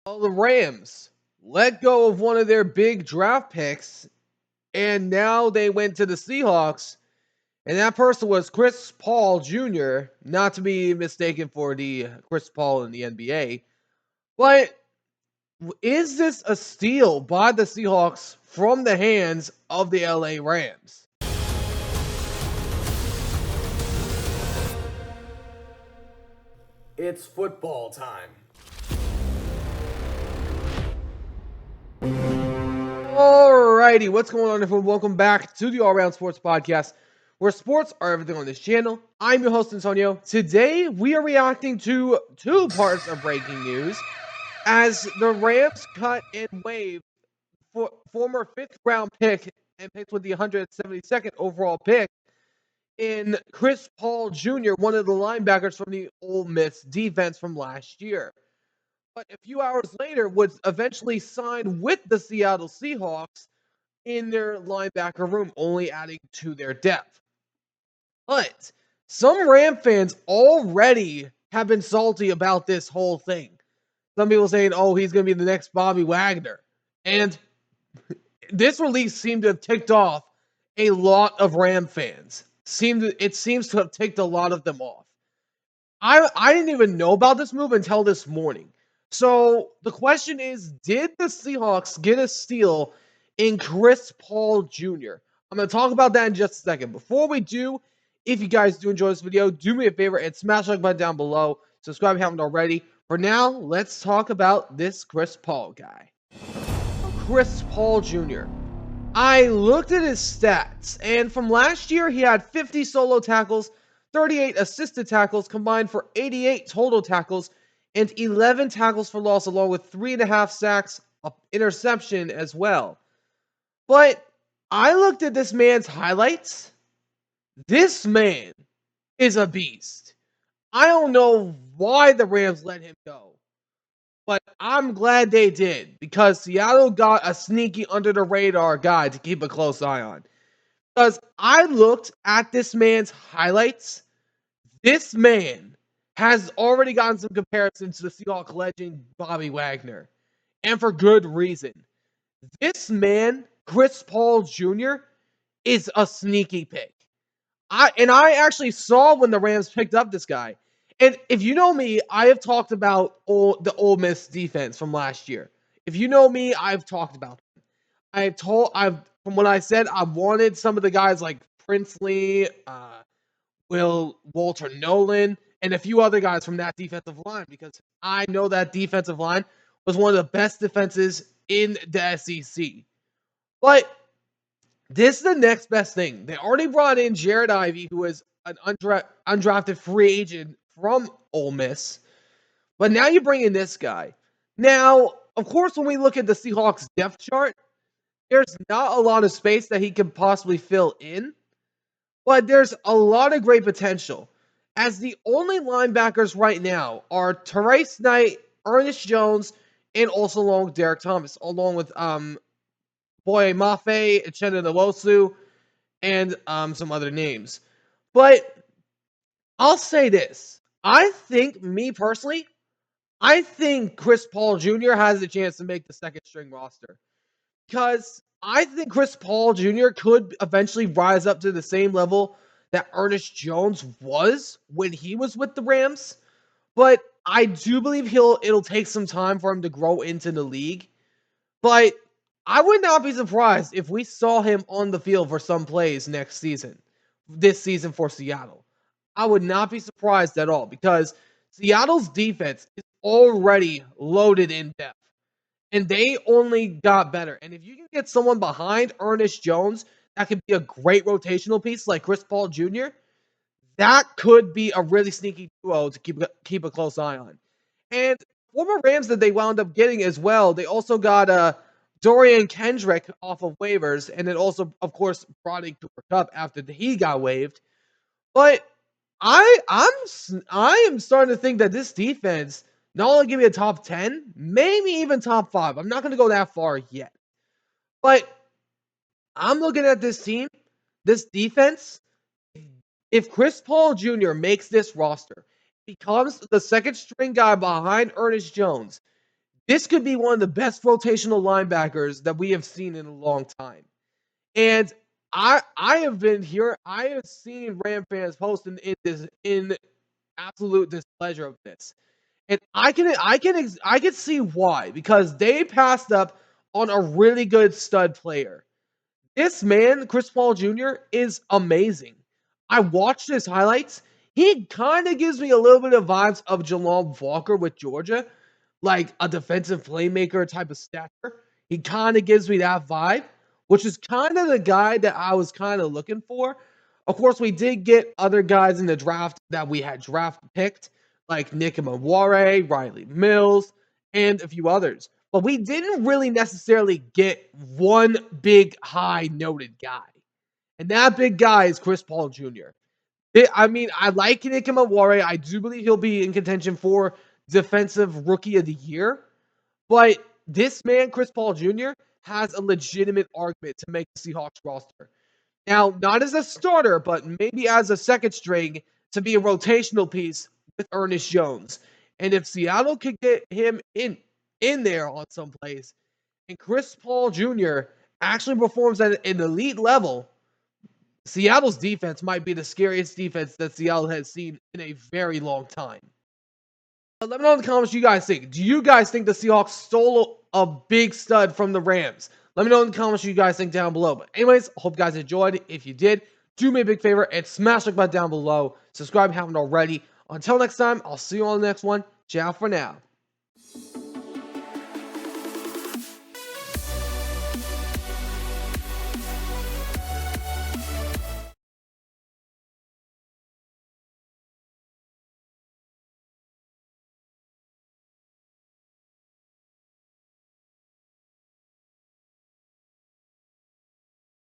Well, the Rams let go of one of their big draft picks, and now they went to the Seahawks, and that person was Chris Paul Jr., not to be mistaken for the Chris Paul in the NBA. But is this a steal by the Seahawks from the hands of the LA Rams? It's football time. Alrighty, what's going on, everyone? Welcome back to the All Around Sports Podcast, where sports are everything on this channel. I'm your host, Antonio. Today, we are reacting to two parts of breaking news as the Rams cut and waived for former fifth-round pick and picked with the 172nd overall pick in Chris Paul Jr., one of the linebackers from the Ole Miss defense from last year. But a few hours later, would eventually sign with the Seattle Seahawks in their linebacker room, only adding to their depth. But some Ram fans already have been salty about this whole thing. Some people saying, oh, he's going to be the next Bobby Wagner. And this release seemed to have ticked off a lot of Ram fans. It seems to have ticked a lot of them off. I didn't even know about this move until this morning. So the question is, did the Seahawks get a steal in Chris Paul Jr.? I'm going to talk about that in just a second. Before we do, if you guys do enjoy this video, do me a favor and smash the like button down below. Subscribe if you haven't already. For now, let's talk about this Chris Paul guy. Chris Paul Jr. I looked at his stats, and from last year, he had 50 solo tackles, 38 assisted tackles, combined for 88 total tackles, and 11 tackles for loss, along with 3.5 sacks, an interception as well. But I looked at this man's highlights. This man is a beast. I don't know why the Rams let him go, but I'm glad they did, because Seattle got a sneaky under the radar guy to keep a close eye on. Because I looked at this man's highlights. This man has already gotten some comparisons to the Seahawks legend Bobby Wagner, and for good reason. This man, Chris Paul Jr., is a sneaky pick. I actually saw when the Rams picked up this guy. And if you know me, I have talked about the Ole Miss defense from last year. If you know me, I've talked about them. From what I said, I wanted some of the guys like Princely, Walter Nolan, and a few other guys from that defensive line, because I know that defensive line was one of the best defenses in the SEC. But this is the next best thing. They already brought in Jared Ivey, who is an undrafted free agent from Ole Miss. But now you bring in this guy. Now, of course, when we look at the Seahawks depth chart, there's not a lot of space that he could possibly fill in. But there's a lot of great potential, as the only linebackers right now are Therese Knight, Ernest Jones, and also along with Derek Thomas, along with Boye Mafe, Uchenna Nwosu, and some other names. But I'll say this. Me personally, I think Chris Paul Jr. has a chance to make the second string roster. Because I think Chris Paul Jr. could eventually rise up to the same level that Ernest Jones was when he was with the Rams. But I do believe it'll take some time for him to grow into the league. But I would not be surprised if we saw him on the field for some plays this season for Seattle. I would not be surprised at all, because Seattle's defense is already loaded in depth, and they only got better. And if you can get someone behind Ernest Jones that could be a great rotational piece like Chris Paul Jr., that could be a really sneaky duo to keep a close eye on. And former Rams that they wound up getting as well, they also got Derion Kendrick off of waivers, and then also, of course, brought in Cooper Kupp after he got waived. But I am starting to think that this defense not only give me a top 10, maybe even top 5. I'm not going to go that far yet. But I'm looking at this team, this defense. If Chris Paul Jr. makes this roster, becomes the second string guy behind Ernest Jones, this could be one of the best rotational linebackers that we have seen in a long time. And I have seen Ram fans posting in absolute displeasure of this. And I can see why, because they passed up on a really good stud player. This man, Chris Paul Jr., is amazing. I watched his highlights. He kind of gives me a little bit of vibes of Jalon Walker with Georgia, like a defensive playmaker type of stature. He kind of gives me that vibe, which is kind of the guy that I was kind of looking for. Of course, we did get other guys in the draft that we had draft picked, like Nick Mware, Riley Mills, and a few others. But we didn't really necessarily get one big high noted guy. And that big guy is Chris Paul Jr. I mean, I like Nick Mware. I do believe he'll be in contention for Defensive Rookie of the Year. But this man, Chris Paul Jr., has a legitimate argument to make the Seahawks roster. Now, not as a starter, but maybe as a second string to be a rotational piece with Ernest Jones. And if Seattle could get him in there on some plays, and Chris Paul Jr. actually performs at an elite level, Seattle's defense might be the scariest defense that Seattle has seen in a very long time. Let me know in the comments what you guys think. Do you guys think the Seahawks stole a big stud from the Rams? Let me know in the comments what you guys think down below. But anyways, I hope you guys enjoyed. If you did, do me a big favor and smash the like button down below. Subscribe if you haven't already. Until next time, I'll see you on the next one. Ciao for now.